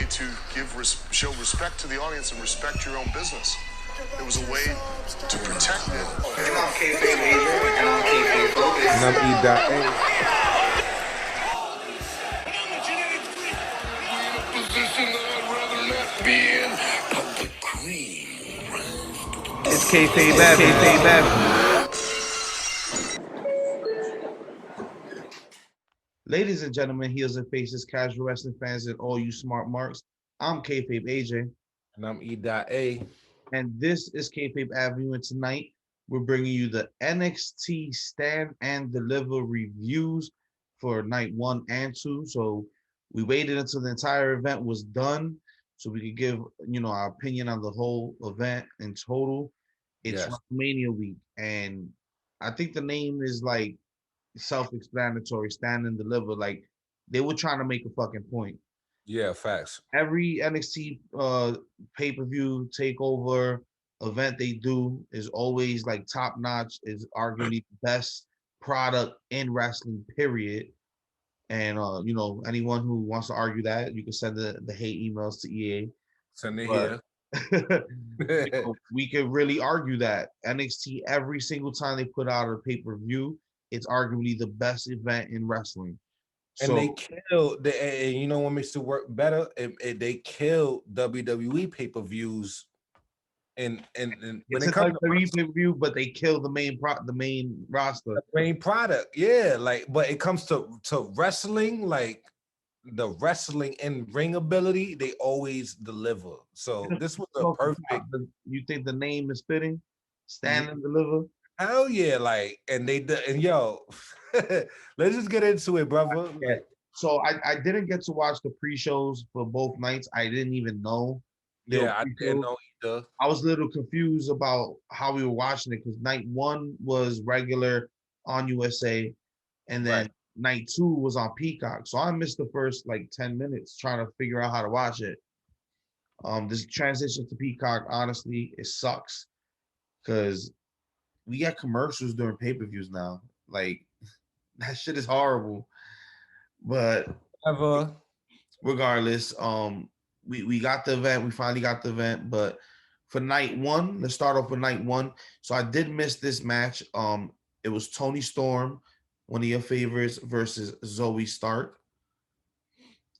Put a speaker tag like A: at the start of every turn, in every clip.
A: to show respect to the audience and respect your own business. It was a way to protect it.
B: And I'm Kayfabe Avenue, and I'm Kayfabe Focus.
C: And I'm E.A.
D: It's Kayfabe Avenue.
C: Ladies and gentlemen, heels and faces, casual wrestling fans, and all you smart marks. I'm Kayfabe AJ.
D: And I'm E.A.
C: And this is Kayfabe Avenue. And tonight, we're bringing you the NXT Stand and Deliver reviews for night 1 and 2. So we waited until the entire event was done so we could give, our opinion on the whole event in total. It's WrestleMania week. And I think the name is like self-explanatory, stand and deliver. Like they were trying to make a fucking point.
D: Yeah, facts.
C: Every NXT pay-per-view takeover event they do is always like top notch, is arguably the best product in wrestling, period. And anyone who wants to argue that, you can send the hate emails to EA.
D: Send it here.
C: We could really argue that NXT, every single time they put out a pay-per-view, it's arguably the best event in wrestling.
D: And they killed, and you know what makes it work better? They killed WWE pay-per-views. And when it comes to
C: pay-per-view, but they killed the main roster.
D: The main product, yeah. But it comes to wrestling, like the wrestling and ring ability, they always deliver. So this was a perfect.
C: You think the name is fitting? Stand and deliver.
D: Hell yeah! And yo, let's just get into it, brother.
C: Yeah. So I didn't get to watch the pre-shows for both nights. I didn't even know.
D: Yeah, I didn't know either.
C: I was a little confused about how we were watching it because night 1 was regular on USA, and then night 2 was on Peacock. So I missed the first 10 minutes trying to figure out how to watch it. This transition to Peacock, honestly, it sucks because we get commercials during pay-per-views now. Like that shit is horrible. But regardless, we got the event. We finally got the event. But for night 1, let's start off with night 1. So I did miss this match. It was Toni Storm, one of your favorites, versus Zoe Stark.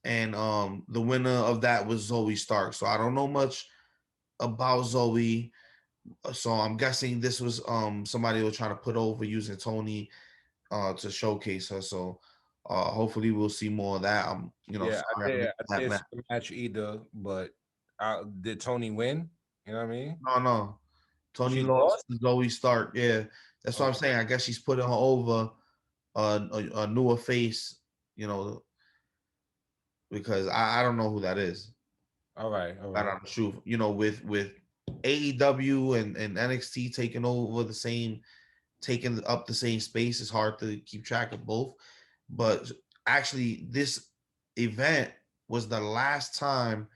C: And the winner of that was Zoe Stark. So I don't know much about Zoe. So I'm guessing this was somebody was trying to put over using Toni to showcase her. So hopefully we'll see more of that. I
D: didn't match either, but did Toni win? You know what I mean?
C: No. Toni lost to Zoe Stark. Yeah, that's what I'm saying. I guess she's putting her over a newer face, because I don't know who that is.
D: All right.
C: I'm sure, with AEW and NXT taking up the same space, it's hard to keep track of both. But actually, this event was the last time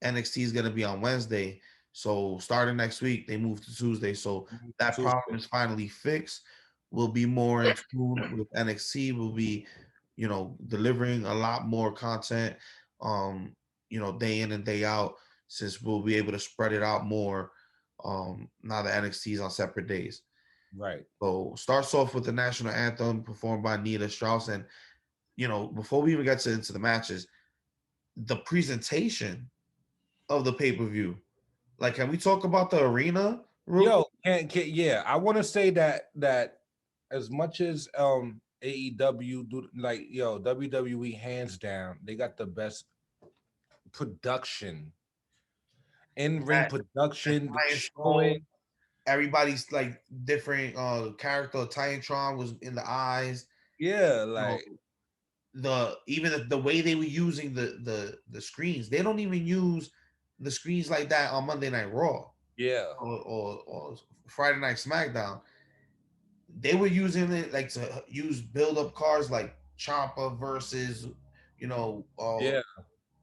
C: NXT is going to be on Wednesday. So starting next week, they moved to Tuesday. So that problem is finally fixed. We'll be more in tune with NXT. We'll be, delivering a lot more content, day in and day out, since we'll be able to spread it out more now that NXT is on separate days.
D: Right.
C: So starts off with the national anthem performed by Nita Strauss. And, before we even get into the matches, the presentation of the pay-per-view. Can we talk about the arena?
D: I want to say that as much as AEW do, WWE hands down, they got the best production, in-ring production, showing.
C: Everybody's different character. Titantron was in the eyes.
D: Yeah,
C: the way they were using the screens, they don't even use the screens like that on Monday Night Raw.
D: Yeah.
C: Or Friday Night SmackDown. They were using it to use build-up cards like Ciampa versus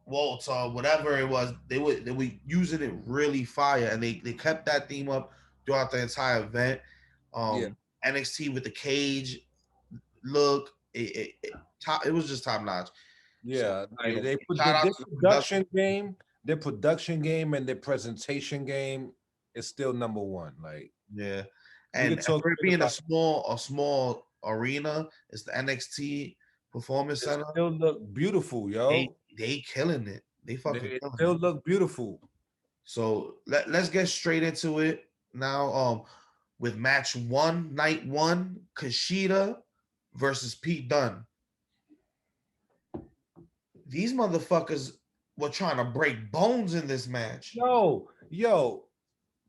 C: Walter, whatever it was. They were using it really fire, and they kept that theme up throughout the entire event. NXT with the cage look, it was just top notch.
D: Yeah,
C: You
D: like
C: know,
D: they put
C: shout out
D: their
C: to the
D: production game and their presentation game is still number one. Like
C: Yeah,
D: we
C: and
D: could talk
C: for it
D: shit
C: being
D: about
C: a small arena, it's the NXT Performance
D: it,
C: Center.
D: still look beautiful,
C: They
D: yo.
C: they killing it. They fucking
D: It
C: killing
D: still
C: it.
D: look beautiful.
C: So let's get straight into it now. With match one, night one, Kushida versus Pete Dunne. These motherfuckers were trying to break bones in this match.
D: Yo,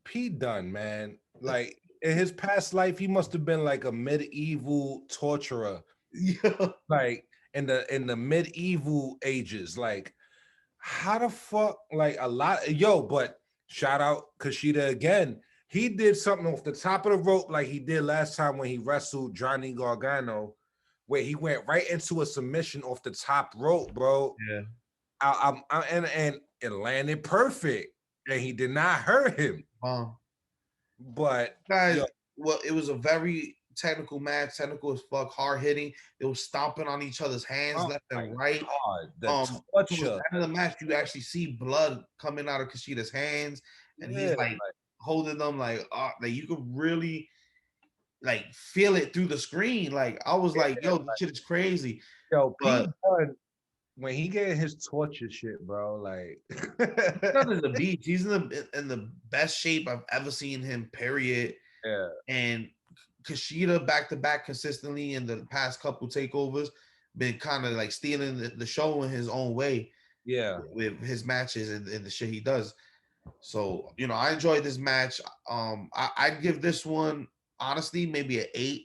D: Pete Dunne, man. Like in his past life, he must have been like a medieval torturer,
C: Yeah.
D: like in the medieval ages. Like, how the fuck, like a lot, but shout out Kushida again. He did something off the top of the rope, like he did last time when he wrestled Johnny Gargano, where he went right into a submission off the top rope, bro.
C: Yeah.
D: And it landed perfect, and he did not hurt him. But
C: Guys, well, it was a very technical match, technical as fuck, hard hitting. It was stomping on each other's hands, left and right.
D: God, the
C: Towards
D: torture.
C: the end of the match, you actually see blood coming out of Kushida's hands, and he's like holding them like you could really like feel it through the screen. Like I was like, yo, this shit is crazy.
D: Yo,
C: But
D: Pete Dunne, when he get his torture shit, bro, like
C: Dunne is a beast. He's in the best shape I've ever seen him. Period.
D: yeah,
C: And Kushida back to back consistently in the past couple takeovers been kind of like stealing the show in his own way.
D: yeah.
C: With his matches and the shit he does. So I enjoyed this match. I'd give this one honestly maybe an 8.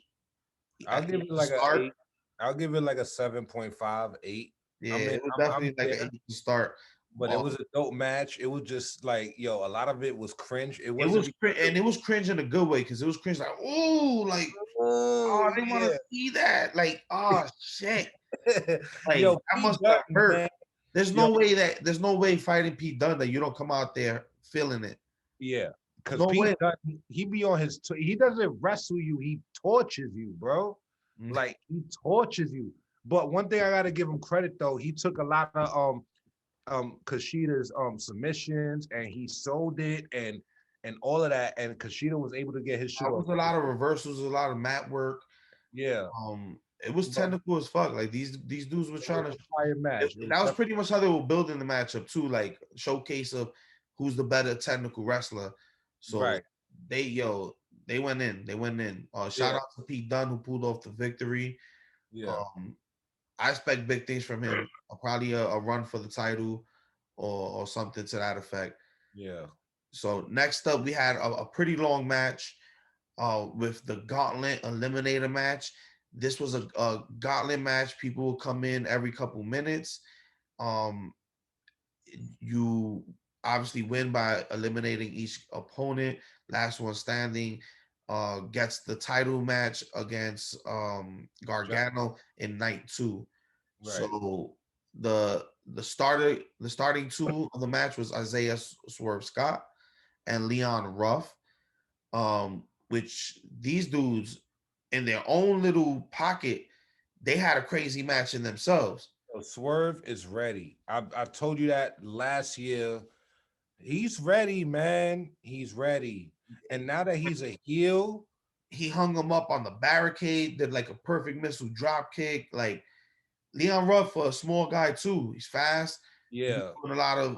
D: I'll give it like a
C: start.
D: 8. I'll give it like a 7.5, 8.
C: Yeah,
D: I mean,
C: it was
D: I'm
C: definitely like
D: there,
C: an 8 to start.
D: but it was a dope match. It was just like, yo, a lot of it was cringe. It
C: It
D: wasn't
C: was and it was cringe in a good way because it was cringe like, oh, like, I didn't want to see that. Like, oh shit. Like
D: yo,
C: that must
D: Dunne,
C: have hurt.
D: man.
C: There's no way fighting Pete Dunne that you don't come out there feeling it.
D: Yeah, because
C: No
D: Pete
C: way.
D: Dunne, he be on his. He doesn't wrestle you. He tortures you, bro.
C: Mm.
D: Like he tortures you. But one thing I gotta give him credit though, he took a lot of Kushida's submissions and he sold it and all of that. And Kushida was able to get his shit
C: There
D: off.
C: was a lot of reversals, a lot of mat work.
D: Yeah.
C: It was technical as fuck. Like these dudes were trying to
D: fire match.
C: that was pretty much how they were building the matchup too, like showcase of who's the better technical wrestler. So
D: right.
C: they went in. Shout out to Pete Dunne who pulled off the victory.
D: Yeah.
C: I expect big things from him. Probably a run for the title or something to that effect.
D: Yeah.
C: So next up we had a pretty long match with the Gauntlet Eliminator match. This was a gauntlet match. People will come in every couple minutes. You obviously win by eliminating each opponent. Last one standing gets the title match against Gargano in night 2. Right. So the starting 2 of the match was Isaiah Swerve Scott and Leon Ruff, which these dudes in their own little pocket, they had a crazy match in themselves.
D: So Swerve is ready. I told you that last year. He's ready, man. He's ready. And now that he's a heel,
C: he hung him up on the barricade, did like a perfect missile drop kick. Like Leon Ruff, a small guy too. He's fast.
D: Yeah,
C: he's doing a lot of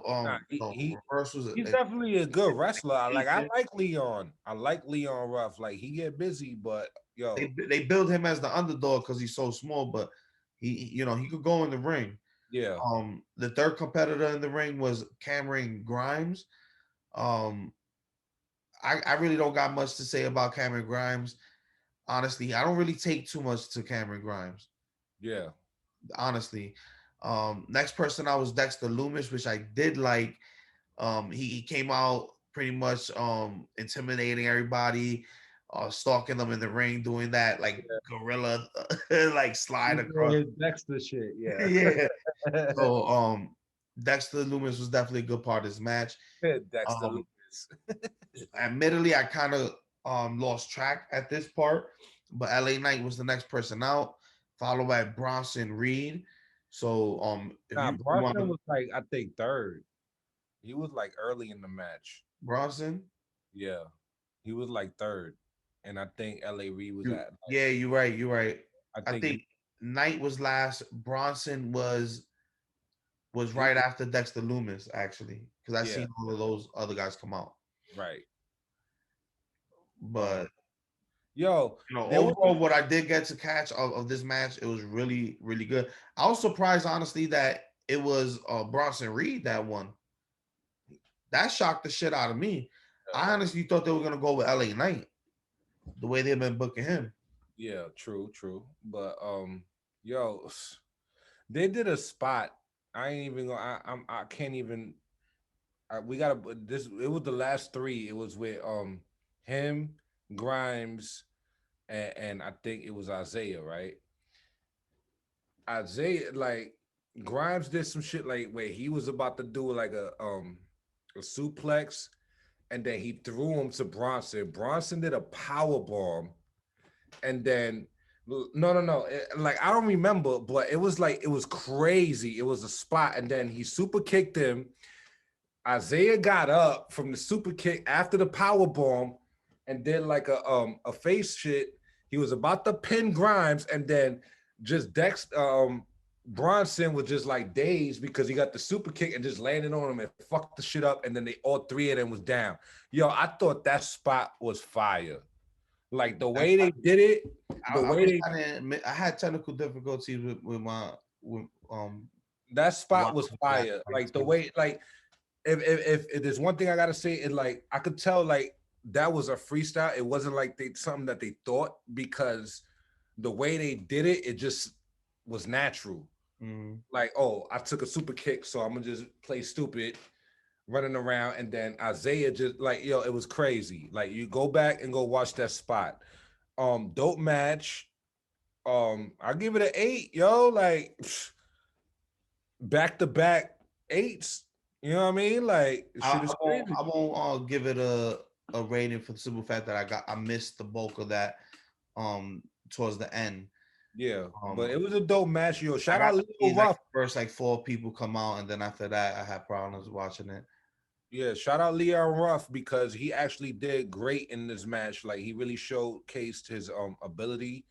C: reversals.
D: He's definitely a good wrestler. I like Leon. I like Leon Ruff. Like he get busy, but yo,
C: they build him as the underdog because he's so small, but he could go in the ring.
D: Yeah.
C: The third competitor in the ring was Cameron Grimes. I really don't got much to say about Cameron Grimes. Honestly, I don't really take too much to Cameron Grimes.
D: Yeah.
C: Honestly. Next person I was Dexter Loomis, which I did like. He came out pretty much intimidating everybody, stalking them in the ring, doing that like gorilla like slide across.
D: Dexter shit, yeah.
C: Yeah. So Dexter Loomis was definitely a good part of this match.
D: Dexter Loomis.
C: Admittedly, I kind of lost track at this part, but LA Knight was the next person out, followed by Bronson Reed. So if
D: Nah,
C: you want
D: Bronson was like, I think third. He was like early in the match.
C: Bronson,
D: Yeah. He was like third. And I think LA Reid was at like,
C: yeah, you're right. You're right.
D: I
C: I
D: think
C: think Knight was last. Bronson was
D: he
C: right after Dexter Loomis, actually, because I
D: yeah,
C: seen all of those other guys come out.
D: right.
C: But
D: Yo, there was
C: overall, what I did get to catch of this match, it was really, really good. I was surprised, honestly, that it was Bronson Reed that won. That shocked the shit out of me. I honestly thought they were gonna go with LA Knight, the way they've been booking him.
D: yeah, true. But yo, they did a spot. I ain't even gonna I can't even we gotta this it was the last three. It was with him, Grimes, and I think it was Isaiah, right? Isaiah, like Grimes did some shit like where he was about to do like a suplex, and then he threw him to Bronson. Bronson did a power bomb, and then no, like I don't remember, but it was like it was crazy. It was a spot, and then he super kicked him. Isaiah got up from the super kick after the power bomb and did like a face shit. He was about to pin Grimes, and then just Bronson was just like dazed because he got the super kick and just landed on him and fucked the shit up. And then they all three of them was down. Yo, I thought that spot was fire. Like the way they did it,
C: I had technical difficulties with my
D: that spot was fire. Like the way, like if there's one thing I gotta say, is like I could tell like that was a freestyle. It wasn't like something that they thought, because the way they did it, it just was natural. Like, oh, I took a super kick, so I'm gonna just play stupid, running around, and then Isaiah just like, yo, it was crazy. Like, you go back and go watch that spot. Dope match. I give it an 8, yo. Like, back to back 8s. You know what I mean? Like, shit is crazy.
C: I won't give it a rating for the simple fact that I missed the bulk of that towards the end.
D: Yeah, but it was a dope match, yo. Shout out Leo Ruff.
C: Like first, like 4 people come out, and then after that, I had problems watching it.
D: Yeah, shout out Leo Ruff, because he actually did great in this match. Like, he really showcased his ability,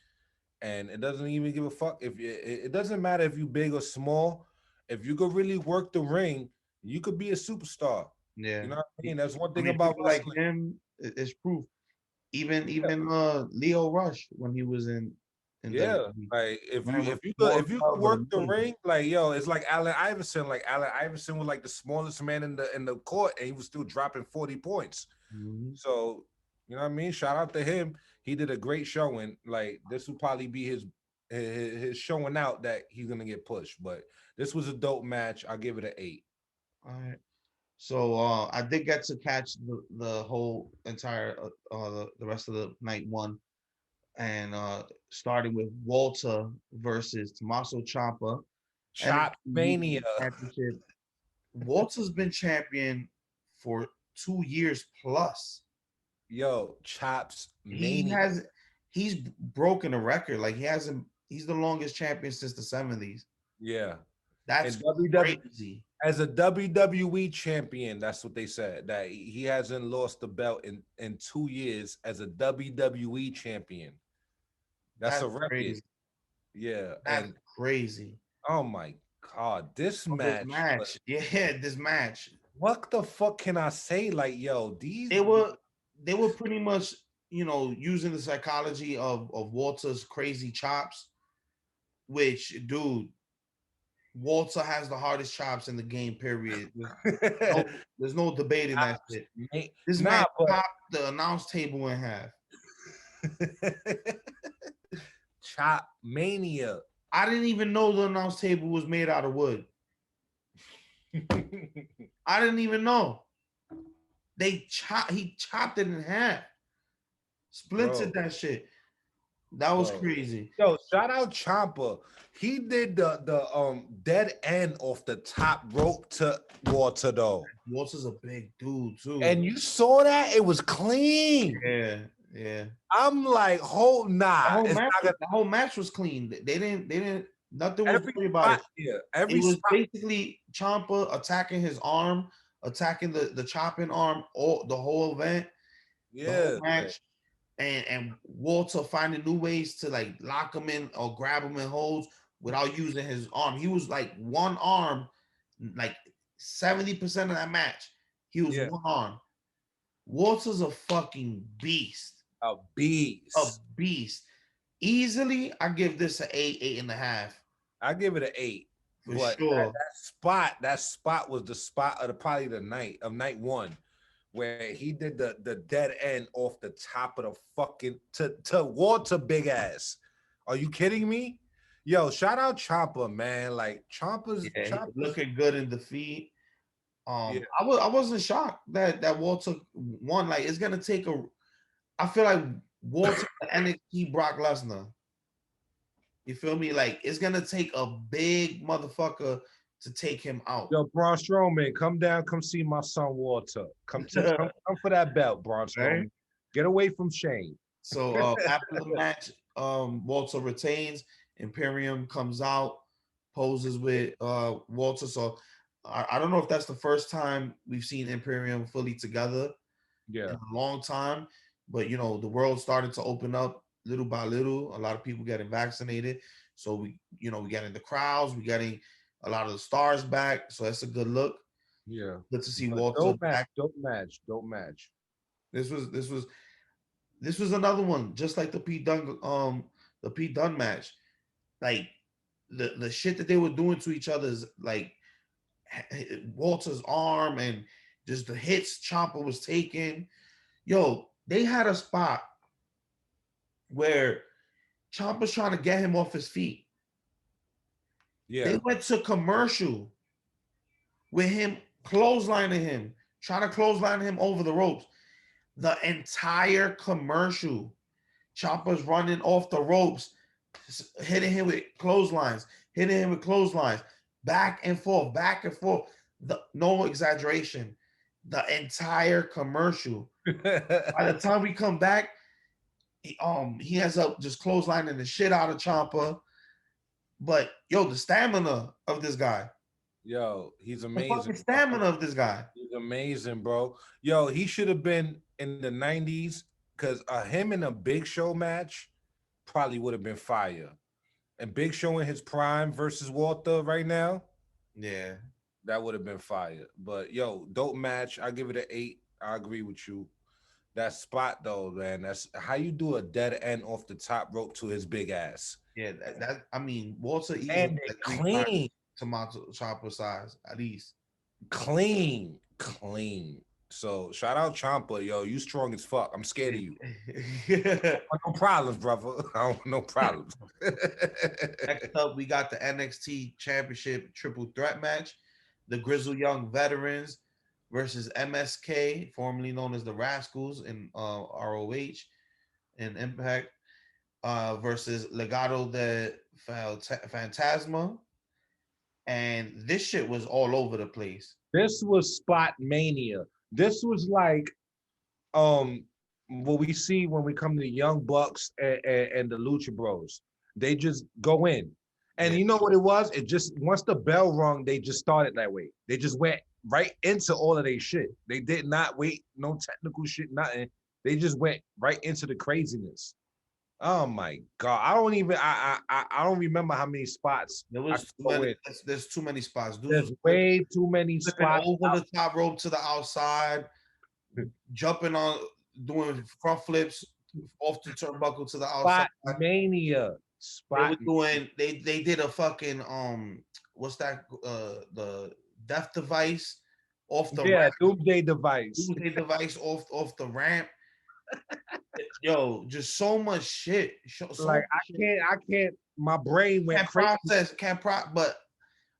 D: and it doesn't even give a fuck if it doesn't matter if you big or small. If you could really work the ring, you could be a superstar.
C: Yeah,
D: you know what I mean. That's one thing about
C: like him. It's proof. Even Leo Rush when he was in
D: yeah,
C: WWE.
D: like if you could work the ring, like, yo, it's like Allen Iverson. Like, Allen Iverson was like the smallest man in the court, and he was still dropping 40 points. So, you know what I mean? Shout out to him. He did a great showing. Like, this will probably be his showing out that he's gonna get pushed. But this was a dope match. I'll give it an 8.
C: All right. So I did get to catch the whole entire the rest of the night one, and starting with Walter versus Tommaso Ciampa.
D: Chop Mania
C: Championship. Walter's been champion for 2 years plus.
D: Yo, Chops Mania.
C: He's broken a record. Like, he's the longest champion since the 70s.
D: Yeah.
C: That's crazy.
D: As a WWE champion, that's what they said, that he hasn't lost the belt in 2 years as a WWE champion. That's a record.
C: Crazy.
D: Yeah.
C: That's crazy.
D: Oh my God. This match.
C: This match.
D: What the fuck can I say? Like, yo,
C: they were pretty much, using the psychology of Walter's crazy chops, which, dude, Walter has the hardest chops in the game, period. There's no debating that shit. This man chopped the announce table in half.
D: Chop Mania.
C: I didn't even know the announce table was made out of wood. I didn't even know. He chopped it in half. Splintered that shit. That was crazy.
D: Yo, shout out Ciampa. He did the dead end off the top rope to Walter, though.
C: Walter's a big dude too.
D: And you saw that? It was clean.
C: Yeah.
D: I'm like,
C: The whole match was clean. They didn't Nothing was
D: Every
C: dirty about
D: spot,
C: it.
D: yeah,
C: It
D: every
C: was
D: spot,
C: basically Ciampa attacking his arm, attacking the chopping arm, all the whole event, the whole
D: yeah, man.
C: match, and Walter finding new ways to like lock him in or grab him in holds without using his arm. He was like one arm, like 70% of that match. He was
D: Yeah.
C: one arm. Walter's a fucking beast.
D: A
C: A
D: beast.
C: beast. Easily, I give this an 8.5
D: I give it an 8.
C: for
D: But
C: sure.
D: that spot was the spot of probably the night of night one, where he did the dead end off the top of the fucking to Walter big ass. Are you kidding me? Yo, shout out Ciampa, man. Like Ciampa's
C: Yeah, looking good in defeat.
D: yeah.
C: I wasn't shocked that Walter won. Like it's gonna take a. I feel like Walter NXT Brock Lesnar. You feel me? Like it's gonna take a big motherfucker to take him out.
D: Yo, Braun Strowman, come down, come see my son Walter. Come for that belt, Braun Strowman.
C: Right?
D: Get away from Shane.
C: So after the match, Walter retains. Imperium comes out, poses with Walter. So I don't know if that's the first time we've seen Imperium fully together
D: Yeah,
C: in a long time. But the world started to open up little by little. A lot of people getting vaccinated. So we getting the crowds, we getting a lot of the stars back. So that's a good look.
D: yeah.
C: Good to see
D: But
C: Walter back.
D: don't match.
C: This was another one, just like the Pete Dunne match. Like the shit that they were doing to each other's like Walter's arm and just the hits Ciampa was taking. Yo, they had a spot where Ciampa's trying to get him off his feet.
D: Yeah.
C: They went to commercial with him clotheslining him, trying to clothesline him over the ropes. The entire commercial, Ciampa's running off the ropes, hitting him with clotheslines, back and forth, back and forth. No exaggeration. The entire commercial. By the time we come back, he ends up just clotheslining the shit out of Ciampa. But yo, the stamina of this guy.
D: Yo, he's
C: The
D: amazing.
C: fucking stamina of this guy.
D: He's amazing, bro. Yo, he should have been in the 90s because him in a Big Show match probably would have been fire. And Big Show in his prime versus Walter right now,
C: Yeah.
D: that would have been fire. But yo, dope match. I give it an 8. I agree with you. That spot though, man, that's how you do a dead end off the top rope to his big ass.
C: Yeah, I mean, Walter easily
D: And
C: like
D: it
C: 3
D: clean.
C: times tomato chopper size at least.
D: Clean. So shout out Ciampa, yo. You strong as fuck. I'm scared of you. No problems, brother. I don't want no problems.
C: Next up, we got the NXT Championship Triple Threat match. The Grizzled Young Veterans versus MSK, formerly known as the Rascals in ROH and Impact, versus Legado de Fantasma. And this shit was all over the place.
D: This was spot mania. This was like what we see when we come to the Young Bucks and the Lucha Bros. They just go in. And you know what it was? It just once the bell rung, they just started that way. They just went right into all of their shit. They did not wait, no technical shit, nothing. They just went right into the craziness. Oh my god! I don't remember how many spots.
C: There's too many spots. Dude,
D: There's way too many spots
C: over the top rope to the outside, jumping on, doing front flips off the turnbuckle to the outside.
D: Spot mania.
C: They did a fucking what's that? The death device off the ramp.
D: Doomsday device.
C: Doomsday device off the ramp. Yo, just so much shit.
D: I can't. My brain went crazy.
C: But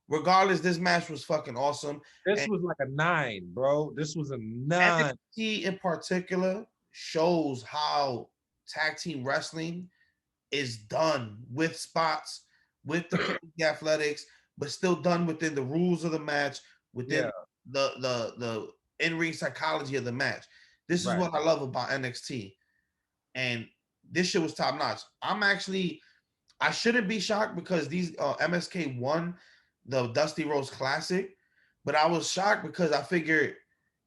C: regardless, this match was fucking awesome.
D: This was like a 9, bro. This was a 9.
C: NXT in particular shows how tag team wrestling is done with spots, with the athletics, but still done within the rules of the match, within the in-ring psychology of the match. This is what I love about NXT. And this shit was top notch. I'm actually I shouldn't be shocked because these MSK won the Dusty Rhodes Classic, but I was shocked because I figured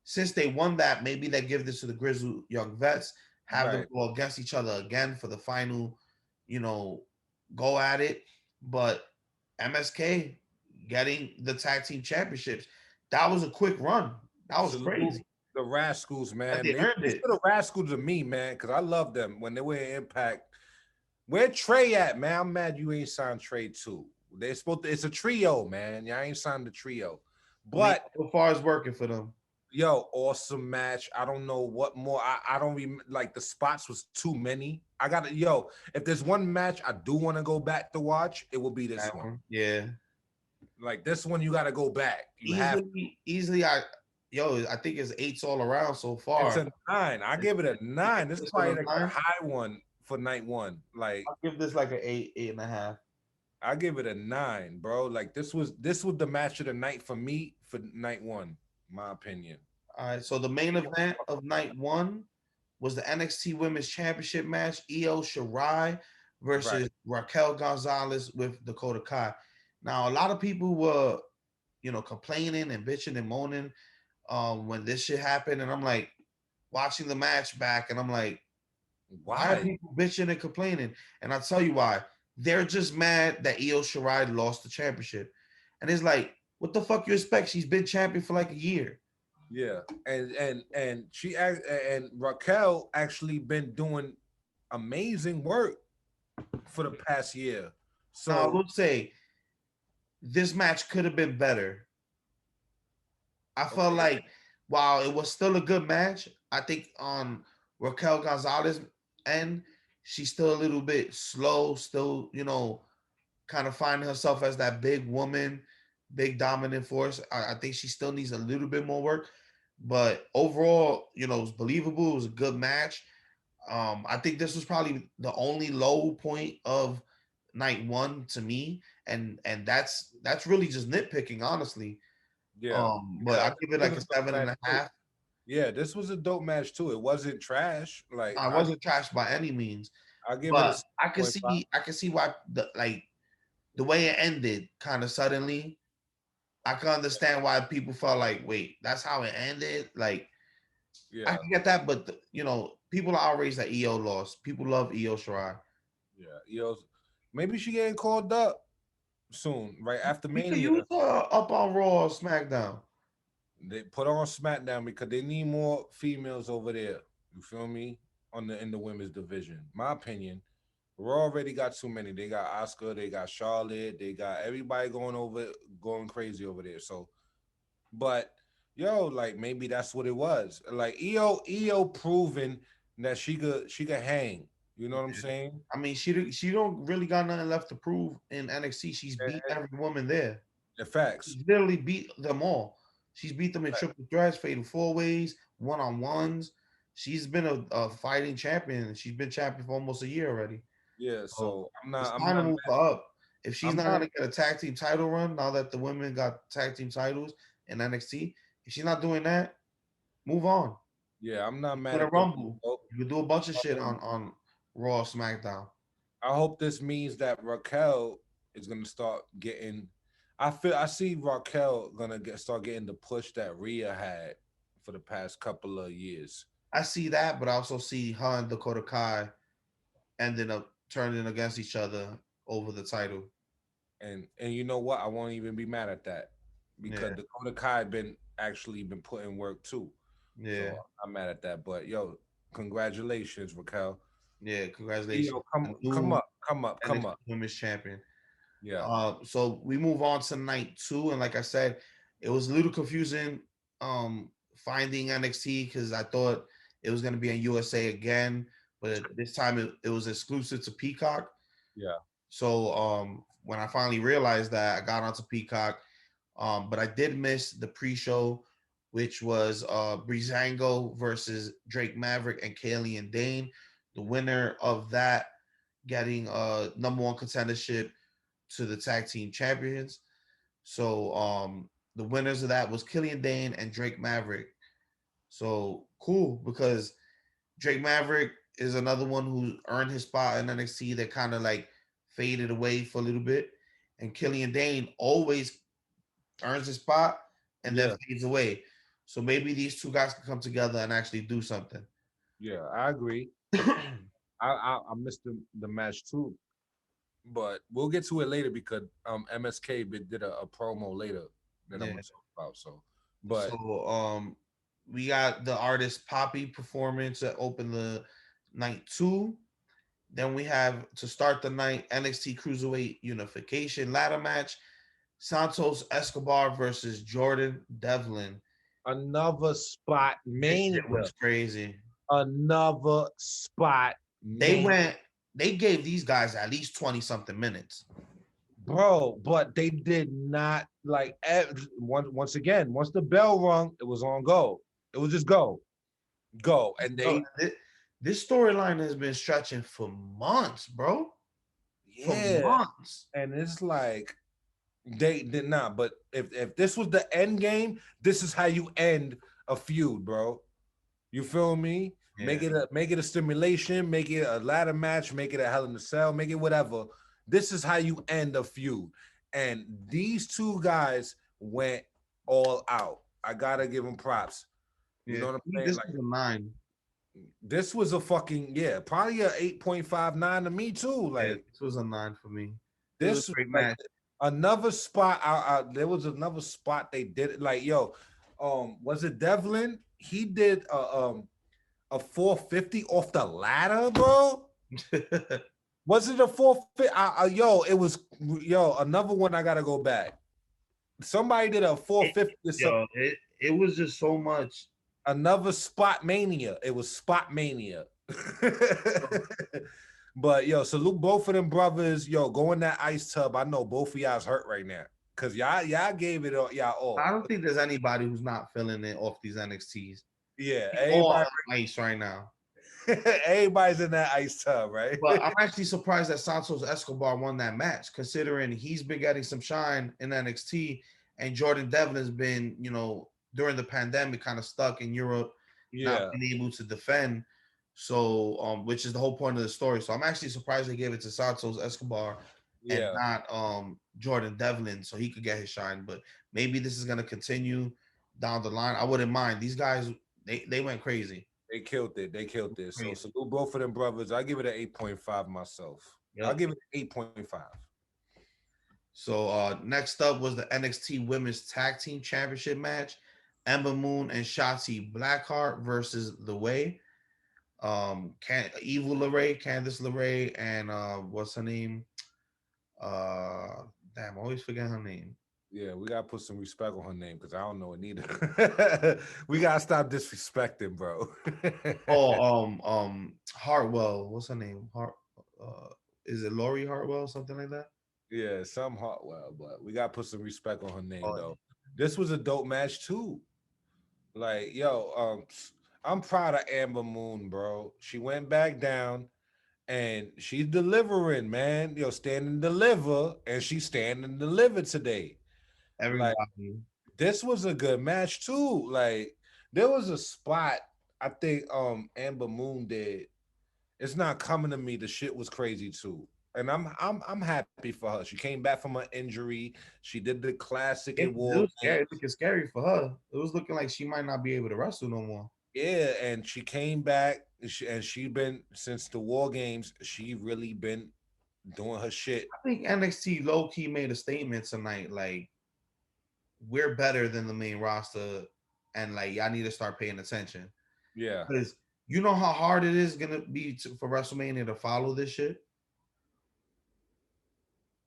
C: since they won that, maybe they give this to the Grizzled Young Vets, have them
D: Right.
C: go against each other again for the final, go at it. But MSK getting the tag team championships, that was a quick run. That was
D: Salute
C: crazy.
D: the Rascals,
C: But
D: man.
C: they
D: Maybe
C: earned
D: it's
C: it.
D: the Rascals to me, man, because I love them when they were in Impact. Where Trey at, man? I'm mad you ain't signed Trey too. They're supposed to. It's a trio, man. Y'all ain't signed the trio,
C: I mean,
D: but
C: so far as working for them.
D: yo, awesome match. I don't know what more. I don't even like the spots was too many. I got to yo. If there's one match I do want to go back to watch, it will be this
C: That
D: one.
C: one. Yeah.
D: Like this one, you got to go back. You have.
C: Easily, I think it's 8s all around so
D: It's
C: far.
D: a 9. I give it a 9. This is
C: It's for
D: probably
C: the
D: like the
C: 9.
D: high one for night one. Like
C: I'll give this like an 8, 8.5.
D: I give it a 9, bro. Like this was the match of the night for me for night one, my opinion.
C: All right. So the main event of night 1 was the NXT Women's Championship match: Io Shirai
D: Right.
C: versus Raquel Gonzalez with Dakota Kai. Now, a lot of people were, complaining and bitching and moaning when this shit happened, and I'm like watching the match back, and I'm like, why are
D: Why?
C: people bitching and complaining? And I'll tell you why. They're just mad that Io Shirai lost the championship. And it's like, what the fuck you expect? She's been champion for like a year.
D: Yeah. And and Raquel actually been doing amazing work for the past year.
C: Now, I
D: So
C: will say this match could have been better. I felt
D: okay.
C: like while it was still a good match, I think on Raquel Gonzalez end, she's still a little bit slow, still, kind of finding herself as that big woman, big dominant force. I think she still needs a little bit more work. But overall, it was believable. It was a good match. I think this was probably the only low point of night 1 to me, and that's really just nitpicking, honestly.
D: Yeah.
C: But
D: Yeah.
C: I give it
D: This
C: like
D: was
C: a
D: a dope
C: seven and
D: match
C: a
D: too.
C: half.
D: Yeah, this was a dope match too. It wasn't trash. Like
C: I wasn't trashed by any means,
D: I give it a
C: but I could
D: 6.5.
C: see why the way it ended kind of suddenly. I can understand why people felt like, wait, that's how it ended. Like I
D: Yeah.
C: can get that, but people are outraged that EO lost. People love EO Shirai.
D: Yeah. Yo, maybe she getting called up soon, right after
C: We could
D: Mania.
C: use her up on Raw or SmackDown.
D: They put her on SmackDown because they need more females over there. You feel me? In the women's division. My opinion. Raw already got too many. They got Oscar, they got Charlotte, they got everybody going crazy over there. So, but yo, like maybe that's what it was. Like EO proven that she could hang. You know what I'm saying?
C: I mean, she don't really got nothing left to prove in NXT. She's beat every woman there.
D: The facts.
C: She's literally beat them all. She's beat them in triple threats, fatal 4-ways, one-on-ones. She's been a fighting champion. She's been champion for almost a year already.
D: Yeah.
C: So
D: So
C: it's
D: I'm
C: time to
D: not
C: move her up. If she's
D: I'm
C: not
D: not
C: gonna get a tag team title run now that the women got tag team titles in NXT, if she's not doing that, move on.
D: yeah, I'm not mad
C: Win a
D: at the
C: Rumble.
D: move.
C: You can do a bunch of shit on Raw, SmackDown.
D: I hope this means that Raquel is gonna start getting. I see Raquel gonna start getting the push that Rhea had for the past couple of years.
C: I see that, but I also see her and Dakota Kai ending up turning against each other over the title.
D: And you know what? I won't even be mad at that because
C: Yeah,
D: Dakota Kai been putting work too.
C: yeah,
D: So I'm mad at that. But yo, congratulations, Raquel.
C: yeah. Congratulations,
D: Yo, come
C: a
D: come
C: new
D: up, come up, come
C: NXT
D: up.
C: Women's Champion.
D: Yeah,
C: So we move on to night 2, and like I said, it was a little confusing finding NXT because I thought it was going to be in USA again, but this time it was exclusive to Peacock.
D: yeah.
C: So when I finally realized that, I got onto Peacock, but I did miss the pre-show, which was Breezango versus Drake Maverick and Kaylee Dane. The winner of that getting number 1 contendership to the tag team champions. So the winners of that was Killian Dane and Drake Maverick. So cool because Drake Maverick is another one who earned his spot in NXT that kind of like faded away for a little bit, and Killian Dane always earns his spot and then
D: Yeah,
C: fades away. So maybe these two guys can come together and actually do something.
D: yeah, I agree. I missed the match too, but we'll get to it later because MSK did a promo later that I'm
C: Yeah.
D: gonna talk about. So, but
C: So we got the artist Poppy performance that opened the night 2. Then we have to start the night NXT Cruiserweight Unification ladder match. Santos Escobar versus Jordan Devlin.
D: another spot
C: This
D: mania,
C: shit was crazy.
D: another spot
C: They
D: mania.
C: went, they gave these guys at least 20 something minutes.
D: Bro, but they did not like once again. Once the bell rung, it was on go. It was just go, go, and
C: Bro,
D: they
C: this storyline has been stretching for months, bro. For
D: yeah,
C: months.
D: and it's like they did not. But if this was the end game, this is how you end a feud, bro. You feel me?
C: Yeah.
D: Make it a stimulation, make it a ladder match, make it a Hell in a Cell, make it whatever. This is how you end a feud. And these two guys went all out. I gotta give them props. You know what I'm saying?
C: This
D: Like
C: is a 9.
D: this was a fucking probably a 8.59 to me too.
C: Yeah,
D: Like
C: this was a 9 for me. It was
D: this
C: a great
D: like
C: match.
D: another spot. There was another spot they did it. Like yo, was it Devlin? He did a 450 off the ladder, bro. Was it a 450? Yo, it was another one. I gotta go back. Somebody did a 450 or something.
C: It was just so much.
D: Another spot mania. It was spot mania. But yo, salute both of them brothers. Yo, go in that ice tub. I know both of y'all's hurt right now. Cause y'all gave it y'all all.
C: I don't think there's anybody who's not feeling it off these NXTs.
D: Yeah,
C: All
D: everybody,
C: on ice right now.
D: everybody's in that ice tub, right?
C: But I'm actually surprised that Santos Escobar won that match, considering he's been getting some shine in NXT, and Jordan Devlin's been, during the pandemic, kind of stuck in Europe, not
D: Yeah,
C: being able to defend. So, which is the whole point of the story. So I'm actually surprised they gave it to Santos Escobar and
D: yeah.
C: not Jordan Devlin, so he could get his shine. But maybe this is gonna continue down the line. I wouldn't mind. These guys, they went crazy.
D: They killed it. They killed it. So
C: Crazy.
D: salute both of them brothers. I give it an 8.5 myself.
C: Yep.
D: I'll give it 8.5.
C: So next up was the NXT Women's Tag Team Championship match. Ember Moon and Shotzi Blackheart versus The Way. Evil LeRae, Candice LeRae, and what's her name? Damn, I always forget her name.
D: Yeah, we gotta put some respect on her name because I don't know it neither. We gotta stop disrespecting, bro.
C: Hartwell. What's her name? Is it Lori Hartwell? Something like that.
D: Yeah, some Hartwell, but we gotta put some respect on her name
C: Oh,
D: though. This was a dope match too. Like, yo, I'm proud of Amber Moon, bro. She went back down and she's delivering, man. Yo, stand and deliver, and she's stand and deliver today.
C: Everybody.
D: Like, this was a good match too. Like, there was a spot I think Amber Moon did. It's not coming to me. The shit was crazy too. And I'm happy for her. She came back from an injury. She did the classic
C: It
D: award.
C: was scary. It looking scary for her. It was looking like she might not be able to wrestle no more.
D: Yeah, and she came back, and she been since the War Games. She really been doing her shit.
C: I think NXT low key made a statement tonight, like we're better than the main roster, and like y'all need to start paying attention.
D: Yeah,
C: Because you know how hard it is gonna be for WrestleMania to follow this shit.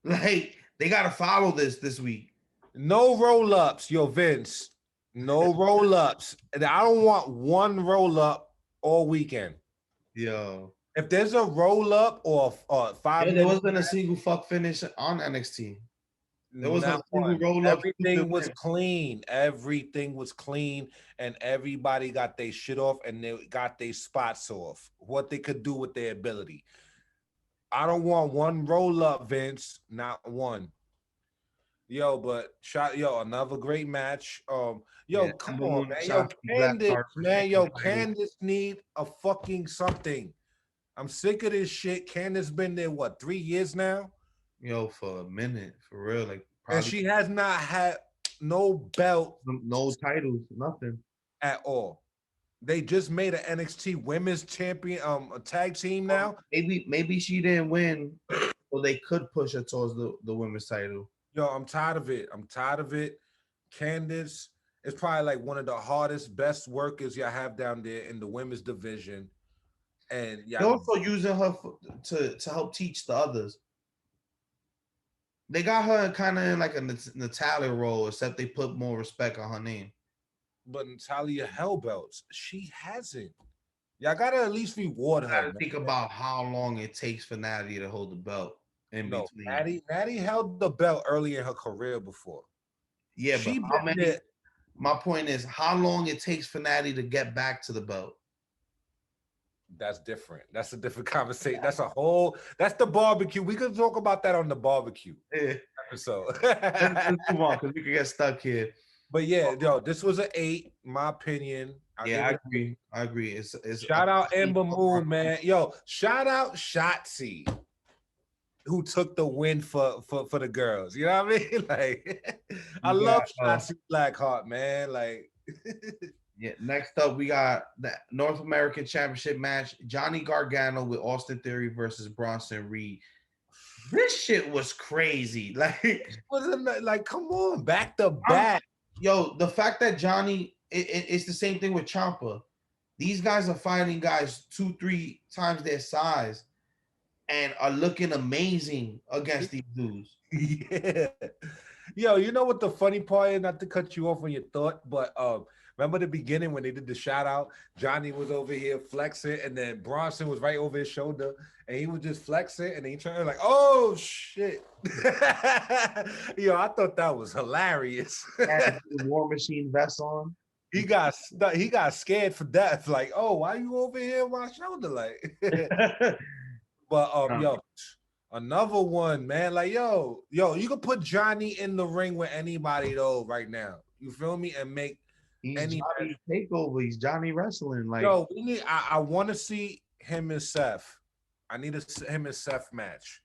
C: Like they gotta follow this week.
D: no roll ups, yo Vince. No roll ups, and I don't want one roll up all weekend.
C: Yo,
D: If there's a roll up or 5
C: there
D: minutes,
C: wasn't a single fuck finish on NXT. There was
D: not
C: a single
D: one.
C: roll up.
D: Everything was clean. Everything was clean, and everybody got their shit off, and they got their spots off. What they could do with their ability. I don't want one roll up, Vince. Not one. Yo, but another great match. Come on, man. Yo, Candice need a fucking something. I'm sick of this shit. Candice been there, what, 3 years now?
C: Yo, for a minute, for real, like
D: And
C: probably
D: she has not had no belt
C: no titles, nothing.
D: at all. They just made an NXT Women's Champion, a tag team
C: Or
D: now.
C: maybe she didn't win, so they could push her towards the women's title.
D: Yo, I'm tired of it. I'm tired of it. Candice is probably like one of the hardest, best workers y'all have down there in the women's division. And
C: They're
D: y'all,
C: also using her to help teach the others. They got her kind of in like a Natalia role, except they put more respect on her name.
D: but Natalia Hellbelts, she hasn't. Y'all gotta at least reward
C: You
D: her,
C: gotta
D: man.
C: think about how long it takes for Natty to hold the belt in
D: No,
C: between.
D: Natty held the belt early in her career before.
C: Yeah, but
D: She
C: how
D: been
C: many?
D: there.
C: My point is how long it takes for Natty to get back to the belt.
D: That's different. That's a different conversation. That's a whole. That's the barbecue. We could talk about that on the barbecue
C: Yeah.
D: episode.
C: Let's move on because we could get stuck here.
D: But yeah, yo, this was an 8, my opinion.
C: Yeah, I agree. I agree. It's
D: Shout out Ember Moon, man. Yo, shout out Shotzi, who took the win for the girls. You know what I mean? Like, I love Shotzi Blackheart, man. Like,
C: yeah. Next up, we got the North American Championship match: Johnny Gargano with Austin Theory versus Bronson Reed. This shit was crazy.
D: like, come on, back to back.
C: Yo, the fact that Johnny, it's the same thing with Ciampa. These guys are fighting guys 2-3 times their size and are looking amazing against these dudes.
D: Yeah. Yo, you know what the funny part is? Not to cut you off on your thought, but remember the beginning when they did the shout out? Johnny was over here flexing, and then Bronson was right over his shoulder, and he was just flexing, and he turned like, oh shit. Yo, I thought that was hilarious.
C: The War Machine vest on.
D: He got scared for death. Like, oh, why you over here on my shoulder? Like, but yo, another one, man. Like, yo, you can put Johnny in the ring with anybody though right now. You feel me? And make
C: Johnny takeover. He's Johnny wrestling. Like,
D: yo, I want to see him and Seth. I need him and Seth match.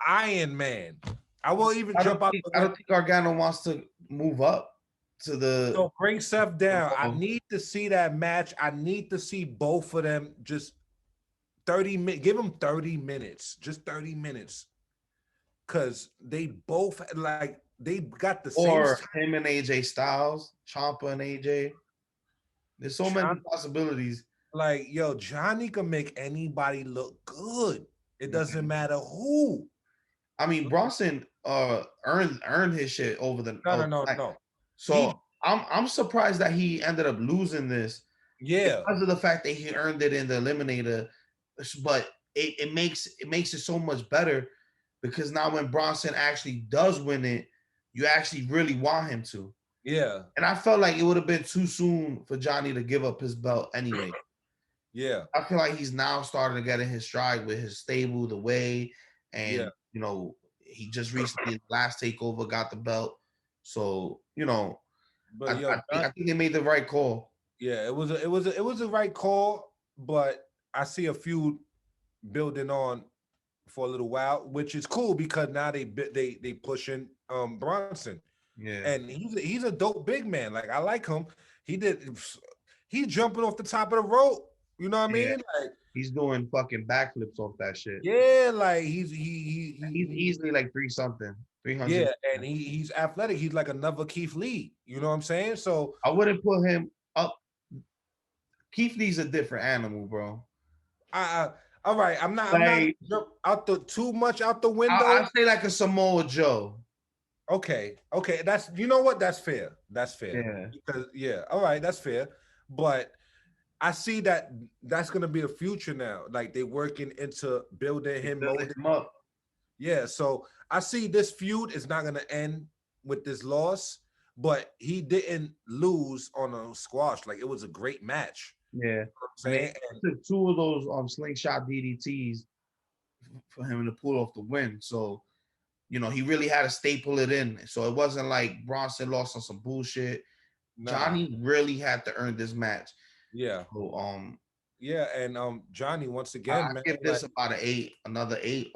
D: Iron Man. I will even jump out.
C: I don't think Gargano wants to move up to the.
D: So bring Seth down. I need to see that match. I need to see both of them just 30 minutes. Give them 30 minutes. Just 30 minutes. Because they both like they got the same.
C: Or him and AJ Styles, Ciampa and AJ. There's so many possibilities.
D: Like, yo, Johnny can make anybody look good. It doesn't matter who.
C: I mean, Bronson earned his shit over the
D: no.
C: So I'm surprised that he ended up losing this.
D: Yeah,
C: because of the fact that he earned it in the eliminator. But it makes it so much better because now when Bronson actually does win it, you actually really want him to.
D: Yeah.
C: And I felt like it would have been too soon for Johnny to give up his belt anyway.
D: Yeah.
C: I feel like he's now starting to get in his stride with his stable, the way, and he just recently last takeover got the belt. So,
D: but
C: I think they made the right call.
D: Yeah, it was a right call, but I see a feud building on for a little while, which is cool because now they pushing Bronson.
C: Yeah.
D: And he's a dope big man. Like, I like him. He's jumping off the top of the rope. You know what I mean? Like,
C: he's doing fucking backflips off that shit.
D: Yeah, like he's
C: easily like 300.
D: Yeah, and he's athletic. He's like another Keith Lee. You know what I'm saying? So
C: I wouldn't put him up. Keith Lee's a different animal, bro.
D: All right. I'm not too much out the window.
C: I'd say like a Samoa Joe.
D: Okay. That's, you know what? That's fair.
C: Yeah.
D: Because all right, that's fair. But I see that's gonna be the future now. Like, they working into building him
C: up.
D: Yeah, so I see this feud is not gonna end with this loss, but he didn't lose on a squash. Like, it was a great match.
C: Yeah,
D: you know what I'm saying?
C: Took 2 of those slingshot DDTs for him to pull off the win. So, he really had to staple it in. So it wasn't like Bronson lost on some bullshit. Nah. Johnny really had to earn this match.
D: Yeah.
C: So,
D: Johnny, once again,
C: I give this about an 8, another 8.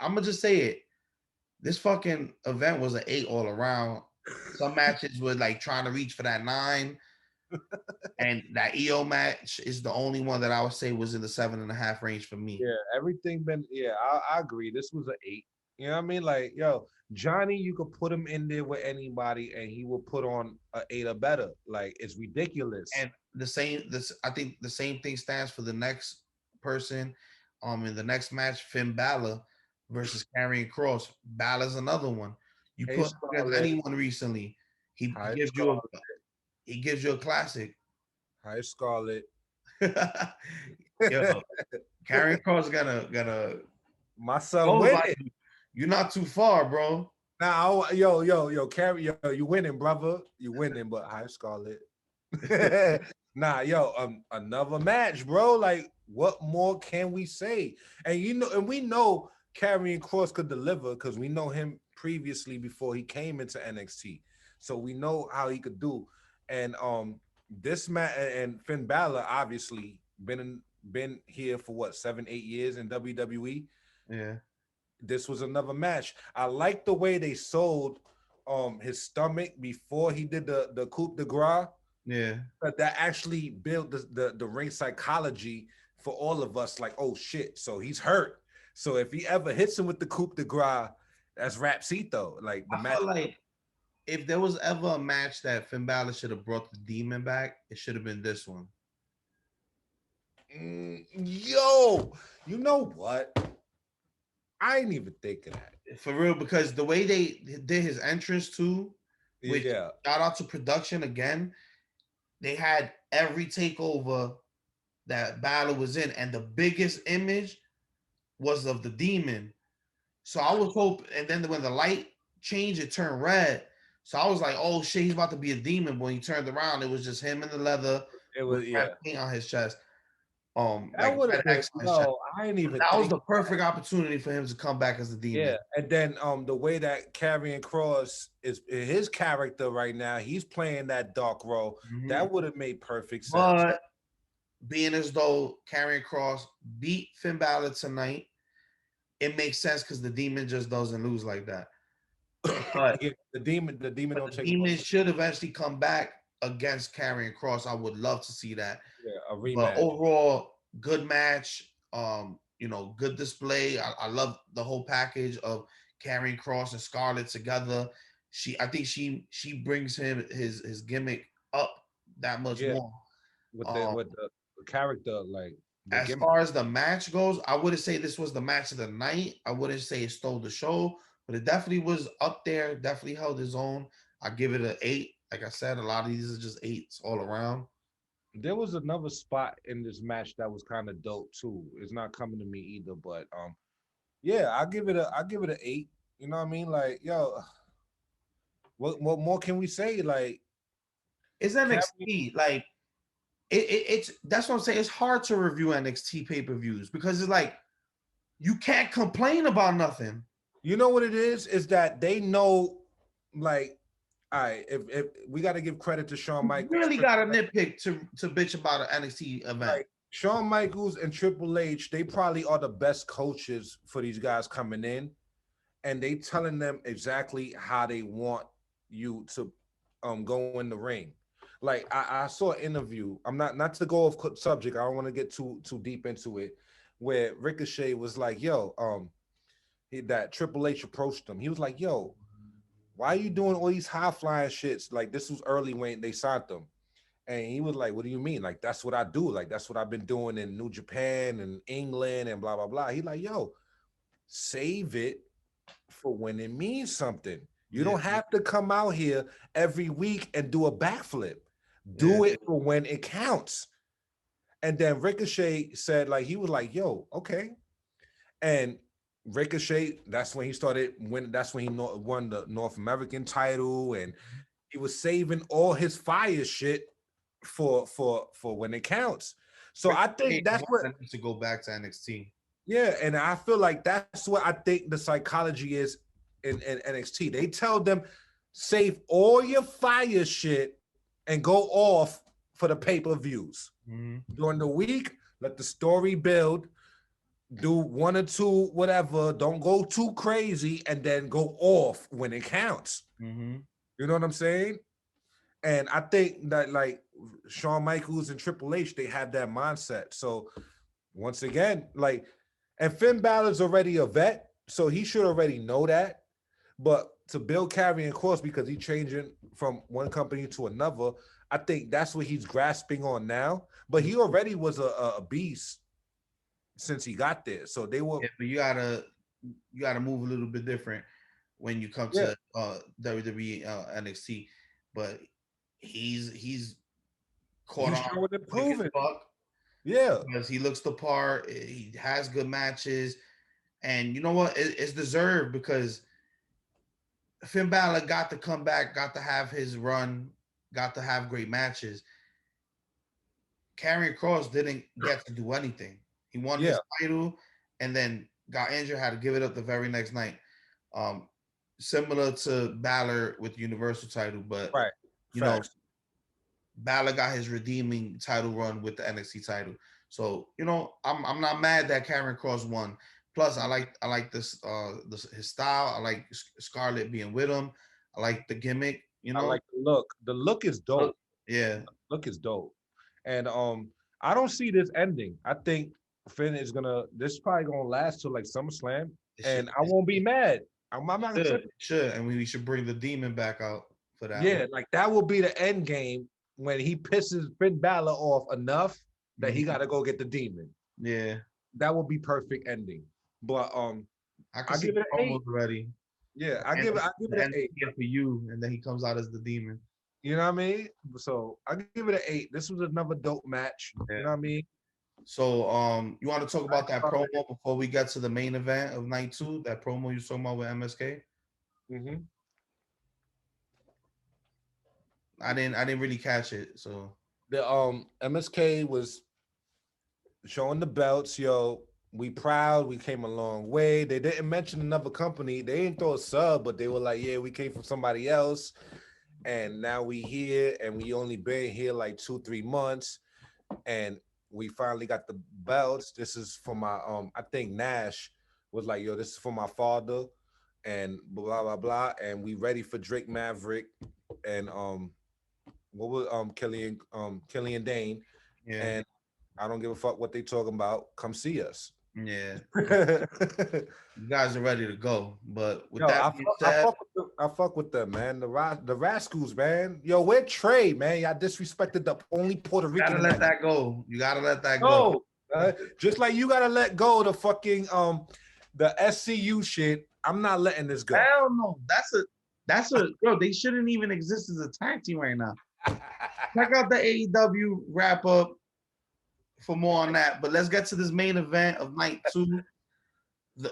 C: I'm gonna just say it. This fucking event was an 8 all around. Some matches were like trying to reach for that 9. And that EO match is the only one that I would say was in the 7.5 range for me.
D: Yeah, everything been. Yeah, I agree. This was an 8. You know what I mean? Like, yo, Johnny, you could put him in there with anybody, and he will put on an 8 or better. Like, it's ridiculous.
C: And I think the same thing stands for the next person. In the next match, Finn Balor versus Karrion Kross. Balor's another one. You
D: Hey,
C: put him against
D: Scarlett.
C: anyone recently, he
D: Hi,
C: gives
D: Scarlett.
C: you a classic.
D: Hi, Scarlett.
C: Yo, Karrion Kross gonna
D: My son
C: goes
D: winning.
C: like you. You're not too far, bro.
D: Now, Carrie, you winning, brother. You winning, but hi, Scarlett. Nah, another match, bro. Like, what more can we say? And we know Karrion Kross could deliver because we know him previously before he came into NXT, so we know how he could do. And this match and Finn Balor obviously been here for what 7-8 years in WWE.
C: Yeah.
D: This was another match. I like the way they sold his stomach before he did the coup de grace.
C: Yeah.
D: That actually built the ring psychology for all of us. Like, oh shit, so he's hurt. So if he ever hits him with the coup de grace, that's Rapsito. Like the
C: I
D: match.
C: felt like if there was ever a match that Finn Balor should have brought the Demon back, it should have been this one.
D: Yo, you know what? I ain't even think of that.
C: For real, because the way they did his entrance too, which
D: Yeah.
C: shout out to production again, they had every takeover that Balor was in, and the biggest image was of the Demon. So I was hoping, and then when the light changed, it turned red. So I was like, "Oh shit, he's about to be a demon." But when he turned around, it was just him in the leather.
D: It was
C: red paint on his chest.
D: That
C: Like
D: would
C: red
D: have been
C: X on his chest.
D: I ain't even.
C: That was the perfect opportunity for him to come back as the demon.
D: Yeah, and then the way that Karrion Kross is his character right now, he's playing that dark role.
C: Mhm.
D: That would have made perfect sense.
C: But being as though Karrion Kross beat Finn Balor tonight, it makes sense because the demon just doesn't lose like that. But
D: Yeah, the demon don't
C: the
D: take
C: demon should eventually come back against Karrion Kross. I would love to see that.
D: a rematch.
C: But overall, good match. Good display. I love the whole package of Karrion Kross and Scarlett together. I think she brings him his gimmick up that much more.
D: With the character, like
C: As
D: gimmick.
C: far as the match goes, I wouldn't say this was the match of the night. I wouldn't say it stole the show, but it definitely was up there. Definitely held his own. I give it an 8. Like I said, a lot of these are just 8s all around.
D: There was another spot in this match that was kind of dope too. It's not coming to me either, but yeah, I give it an 8. You know what I mean? Like, yo, what more can we say? Like,
C: It's NXT. Like it's that's what I'm saying. It's hard to review NXT pay-per-views because it's like you can't complain about nothing.
D: You know what it is that they know, like, all right, if we got to give credit to Shawn Michaels.
C: You really got to nitpick to bitch about an NXT event.
D: Like, Shawn Michaels and Triple H, they probably are the best coaches for these guys coming in, and they telling them exactly how they want you to go in the ring. Like I saw an interview. I'm not to go off subject. I don't want to get too deep into it. Where Ricochet was like, "Yo, that Triple H approached him. He was like, "Yo, why are you doing all these high flying shits? Like this was early when they signed them." And he was like, "What do you mean? Like that's what I do. Like that's what I've been doing in New Japan and England and blah blah blah." He like, "Yo, save it for when it means something. You don't have to come out here every week and do a backflip. Do it for when it counts." And then Ricochet said, like, he was like, "Yo, okay." And Ricochet, that's when he won the North American title, and he was saving all his fire shit for when it counts. So I think that's what
C: needs to go back to NXT.
D: Yeah, and I feel like that's what I think the psychology is in NXT. They tell them save all your fire shit and go off for the pay-per-views. During the week, let the story build. do one or two, whatever. Don't go too crazy, and then go off when it counts.
C: Mm-hmm.
D: You know what I'm saying? And I think that like Shawn Michaels and Triple H, they have that mindset. So once again, like, and Finn Balor's already a vet, so he should already know that. But to build Karrion Kross, because he's changing from one company to another, I think that's what he's grasping on now. But he already was a beast since he got there. So they were
C: Yeah, but you gotta move a little bit different when you come to WWE NXT. But he's caught
D: he's
C: on
D: showing and
C: quick as
D: proving.
C: fuck
D: Yeah.
C: because he looks the part. He has good matches, and you know what? It's deserved because Finn Balor got to come back, got to have his run, got to have great matches. Karrion Kross didn't get to do anything. He won
D: Yeah.
C: his title and then got injured, had to give it up the very next night. Um, Similar to Balor with the Universal title, but
D: Right.
C: you
D: Facts.
C: know, Balor got his redeeming title run with the NXT title. So, you know, I'm not mad that Karrion Kross won. Plus, I like this his style. I like Scarlett being with him. I like the gimmick, you
D: I
C: know.
D: like the look. The look is dope.
C: Yeah.
D: Look is dope. And I don't see this ending. I think Finn is gonna this is probably gonna last till like SummerSlam.
C: It should,
D: And I won't be mad. I'm not gonna say
C: should, and we should bring the demon back out for that.
D: yeah,
C: one.
D: like that will be the end game when he pisses Finn Balor off enough that he gotta go get the demon.
C: Yeah,
D: That will be perfect ending. But
C: I can
D: I
C: see
D: give
C: the
D: it an 8.
C: promos already.
D: Yeah,
C: I
D: I give it an 8.
C: here for you, and then he comes out as the demon.
D: You know what I mean? So I give it an 8. This was another dope match.
C: Yeah.
D: You know what I mean?
C: So, you want to talk about that promo before we get to the main event of night 2? That promo you talking about with MSK?
D: Mm-hmm.
C: I didn't really catch it. So
D: The MSK was showing the belts, yo. We proud, we came a long way. They didn't mention another company. They didn't throw a sub, but they were like, yeah, we came from somebody else. And now we here, and we only been here like 2-3 months. And we finally got the belts. This is for my I think Nash was like, yo, this is for my father, and blah blah blah. And we ready for Drake Maverick and what was Killian Dane.
C: yeah,
D: And I don't give a fuck what they talking about. Come see us.
C: yeah,
D: Yo,
C: you guys are ready to go. But with
D: I,
C: that being said,
D: I fuck with them, man. The Rascals, man. Yo, where Trey, man? Y'all disrespected the only Puerto
C: you
D: Rican.
C: gotta let that go. You gotta let that
D: No,
C: go.
D: just like you gotta let go of the fucking the SCU shit. I'm not letting this go.
C: Hell no. That's a yo. They shouldn't even exist as a tag team right now. Check out the AEW wrap up for more on that. But let's get to this main event of night 2. I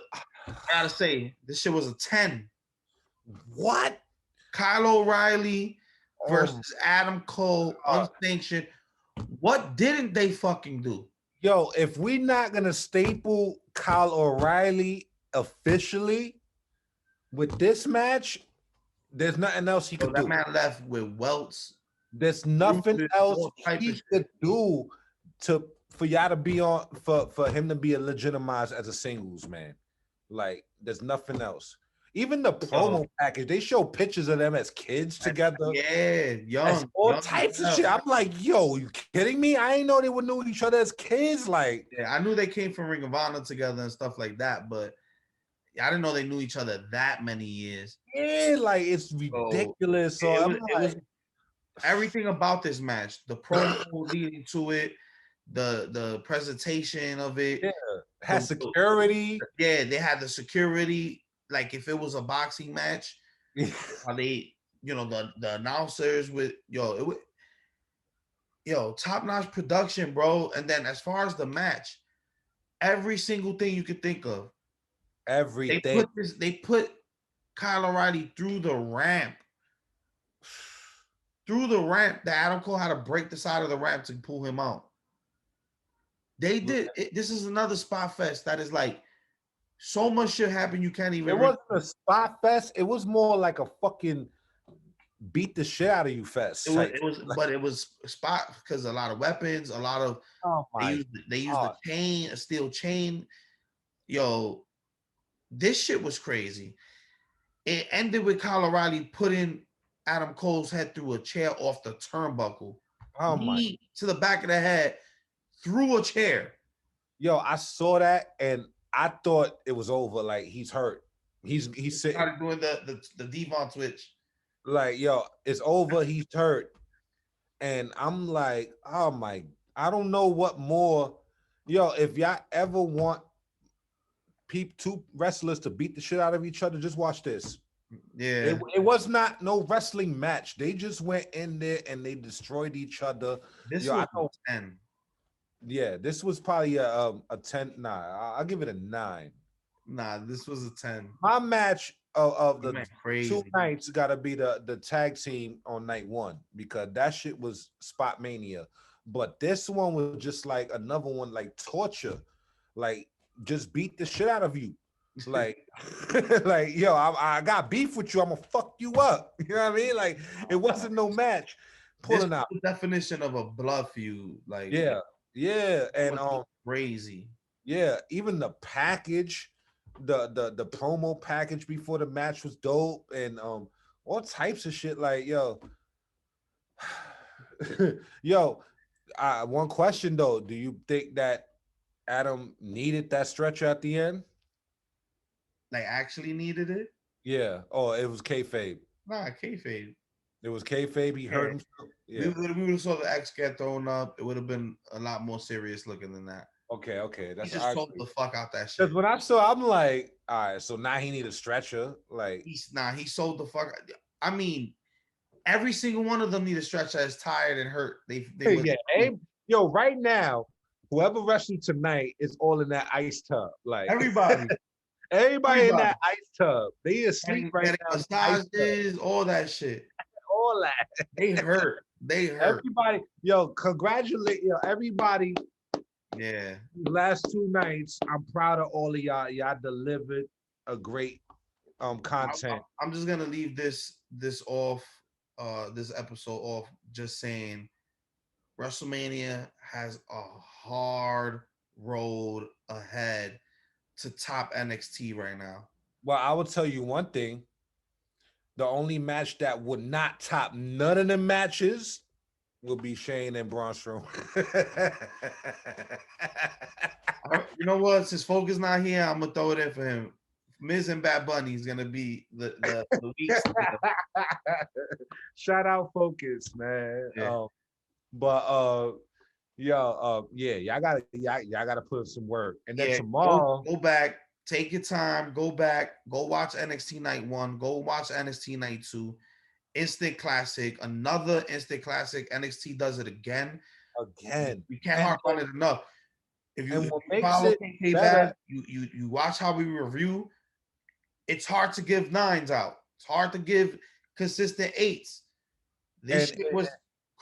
C: gotta say, this shit was a 10.
D: What?
C: Kyle O'Reilly versus Adam Cole, unsanctioned. What didn't they fucking do?
D: Yo, if we not gonna staple Kyle O'Reilly officially with this match, there's nothing else he
C: So
D: could
C: that
D: do.
C: man left with welts.
D: There's nothing
C: Bruises,
D: else
C: all type of
D: he
C: shit.
D: could do for y'all to be on for him to be a legitimized as a singles man. Like, there's nothing else. Even the promo package, they show pictures of them as kids together.
C: Yeah, young.
D: All
C: young
D: types of
C: hell.
D: shit. I'm like, yo, you kidding me? I didn't know they would know each other as kids. Like,
C: Yeah, I knew they came from Ring of Honor together and stuff like that, but I didn't know they knew each other that many years.
D: yeah, like it's ridiculous. So I'm
C: it was everything about this match, the promo leading to it, the presentation of it.
D: yeah, has security.
C: Yeah, they had the security. Like if it was a boxing match, they, the announcers with top-notch production, bro. And then as far as the match, every single thing you could think of.
D: Everything.
C: They put Kyle O'Reilly through the ramp. Through the ramp, that Adam Cole had to break the side of the ramp to pull him out. They did. This is another spot fest that is like so much shit happened you can't even.
D: It wasn't a spot fest. It was more like a fucking beat the shit out of you fest.
C: It was spot because a lot of weapons, a lot of they used the chain, a steel chain. Yo, this shit was crazy. It ended with Kyle O'Reilly putting Adam Cole's head through a chair off the turnbuckle.
D: Oh my.
C: Knee to the back of the head through a chair.
D: Yo, I saw that and I thought it was over. Like he's hurt. He's sitting.
C: Started doing the Devon switch.
D: Like, yo, it's over. He's hurt. And I'm like, oh my, I don't know what more. Yo, if y'all ever want two wrestlers to beat the shit out of each other, just watch this.
C: Yeah.
D: It was not no wrestling match. They just went in there and they destroyed each other.
C: This
D: Yo,
C: was
D: I know,
C: 10.
D: yeah, this was probably a 10. Nah, I'll give it a 9.
C: Nah, this was a 10.
D: My match of the
C: crazy.
D: 2 nights got to be the tag team on night 1 because that shit was spot mania. But this one was just like another one, like torture, like just beat the shit out of you. Like, like, yo, I got beef with you. I'm gonna fuck you up. You know what I mean? Like, it wasn't no match. Pulling out
C: the definition of a blood feud. Like,
D: yeah, and
C: crazy.
D: Yeah, even the package, the promo package before the match was dope, and all types of shit. Like, yo, yo, one question though: do you think that Adam needed that stretcher at the end?
C: Like, actually needed it?
D: Yeah. Oh, it was kayfabe.
C: Nah, kayfabe.
D: It was kayfabe. He hurt himself. Yeah.
C: We would have saw the X get thrown up. It would have been a lot more serious looking than that.
D: Okay.
C: That's he just sold the fuck out that shit.
D: Because when I saw, I'm like, all right, so now he need a stretcher. Like,
C: he sold the fuck. I mean, every single one of them need a stretcher. Is tired and hurt.
D: Yo, right now, whoever wrestled tonight is all in that ice tub. Like
C: everybody.
D: Everybody in that ice tub. They asleep right now.
C: Massages, all that shit.
D: All that.
C: They hurt.
D: Everybody, yo, congratulate everybody.
C: Yeah.
D: Last 2 nights, I'm proud of all of y'all. Y'all delivered a great content.
C: I'm just gonna leave this off, this episode off, just saying WrestleMania has a hard road ahead to top NXT right now.
D: Well, I will tell you one thing. The only match that would not top none of the matches will be Shane and Braun Strowman.
C: You know what? Since Focus not here, I'm gonna throw it in for him. Miz and Bad Bunny is gonna be the weeks.
D: Shout out Focus, man.
C: Yeah.
D: Y'all gotta put some work. And then tomorrow,
C: go back, take your time, go back, go watch NXT Night 1, go watch NXT Night 2, instant classic, another instant classic. NXT does it again. You can't harp on it enough. If you follow Kayfabe, you watch how we review. It's hard to give 9s out. It's hard to give consistent 8s. This shit was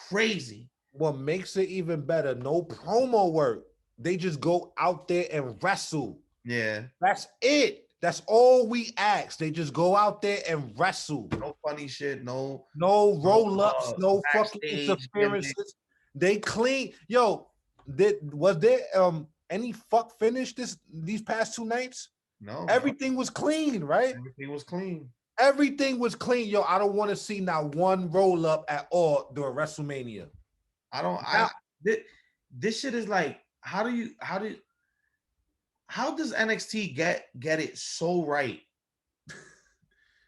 C: crazy.
D: What makes it even better, no promo work. They just go out there and wrestle.
C: Yeah.
D: That's it. That's all we ask. They just go out there and wrestle.
C: No funny shit. No
D: roll-ups. No fucking interferences. They clean. Yo, was there any fuck finish these past 2 nights?
C: No.
D: Everything was clean, right?
C: Everything was clean.
D: Everything was clean. Yo, I don't want to see not one roll-up at all during WrestleMania.
C: This shit is like, how does NXT get it so right?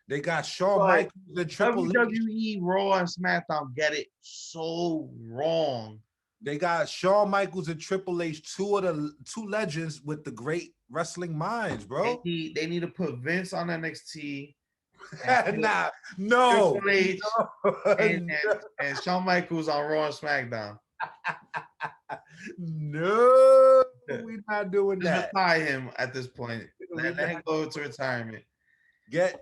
D: They got Shawn Michaels and Triple H.
C: WWE Raw and SmackDown get it so wrong.
D: They got Shawn Michaels and Triple H, two legends with the great wrestling minds, bro.
C: They need to put Vince on NXT.
D: No.
C: Triple H and Shawn Michaels on Raw and SmackDown.
D: No, we're not doing that.
C: Retire him at this point. Let him go to retirement.
D: Get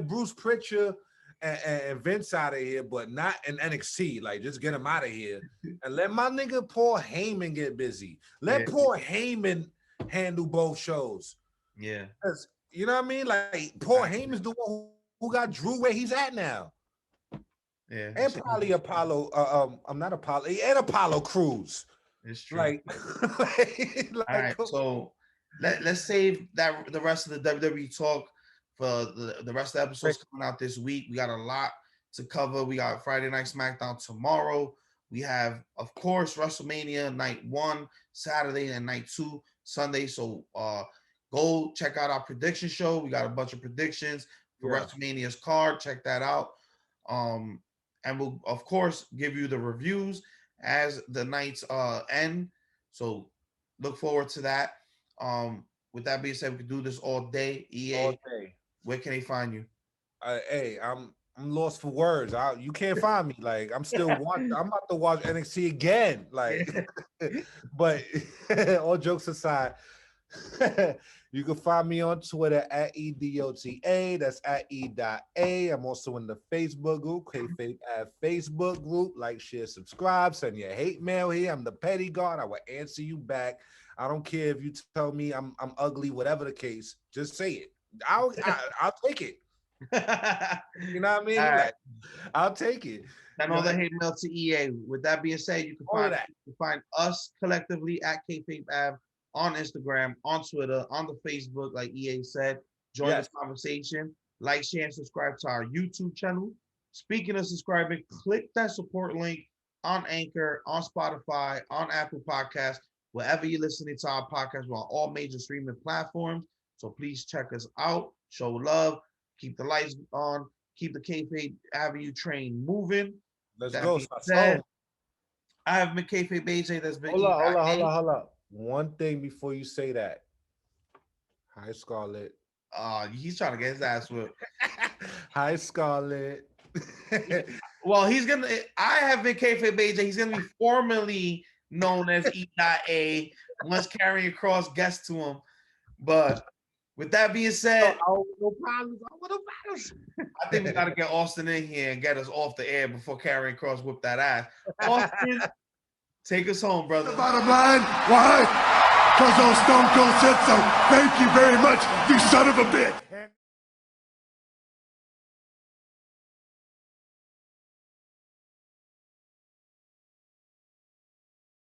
D: Bruce Pritchard and Vince out of here, but not in NXT. Like, just get him out of here and let my nigga Paul Heyman get busy. Let Paul Heyman handle both shows.
C: Yeah,
D: you know what I mean. Like, Paul Heyman's the one who got Drew where he's at now.
C: Yeah,
D: and probably Apollo. I'm not Apollo and Apollo Crews.
C: It's true.
D: Like,
C: all right. So let's save that the rest of the WWE talk for the rest of the episodes coming out this week. We got a lot to cover. We got Friday Night SmackDown tomorrow. We have, of course, WrestleMania night 1 Saturday and night 2 Sunday. So go check out our prediction show. We got a bunch of predictions for WrestleMania's card. Check that out. And we'll, of course, give you the reviews as the nights end. So look forward to that. With that being said, we can do this all day. EA,
D: All day.
C: where can they find you?
D: Hey, I'm lost for words. You can't find me. Like I'm still watching. I'm about to watch NXT again. Like, but all jokes aside, you can find me on Twitter at EDOTA. That's at E.A. I'm also in the Facebook group, Kayfabe Avenue Facebook group. Like, share, subscribe, send your hate mail here. I'm the petty guard. I will answer you back. I don't care if you tell me I'm ugly, whatever the case. Just say it. I'll take it. You know what I mean? Like, I'll take it.
C: And all the hate mail to EA. With that being said, you can find us collectively at Kayfabe Ave on Instagram, on Twitter, on the Facebook, like EA said. Join this conversation. Like, share, and subscribe to our YouTube channel. Speaking of subscribing, click that support link on Anchor, on Spotify, on Apple Podcasts, wherever you're listening to our podcast. We're on all major streaming platforms. So please check us out. Show love. Keep the lights on. Keep the Kayfabe Avenue train moving.
D: Let's
C: that
D: go.
C: I have been Kayfabe AJ. That's been
D: Hold up. One thing before you say that. Hi, Scarlett.
C: He's trying to get his ass whipped.
D: Hi, Scarlett.
C: Well, I have been Kayfabe AJ. He's gonna be formally known as E.A. once Karrion Kross gets to him. But with that being said,
D: no problems.
C: I think we got to get Austin in here and get us off the air before Karrion Kross whip that ass. Austin, take us home, brother.
E: The bottom line, why? Because old Stone Cold said so. Thank you very much, you son of a bitch.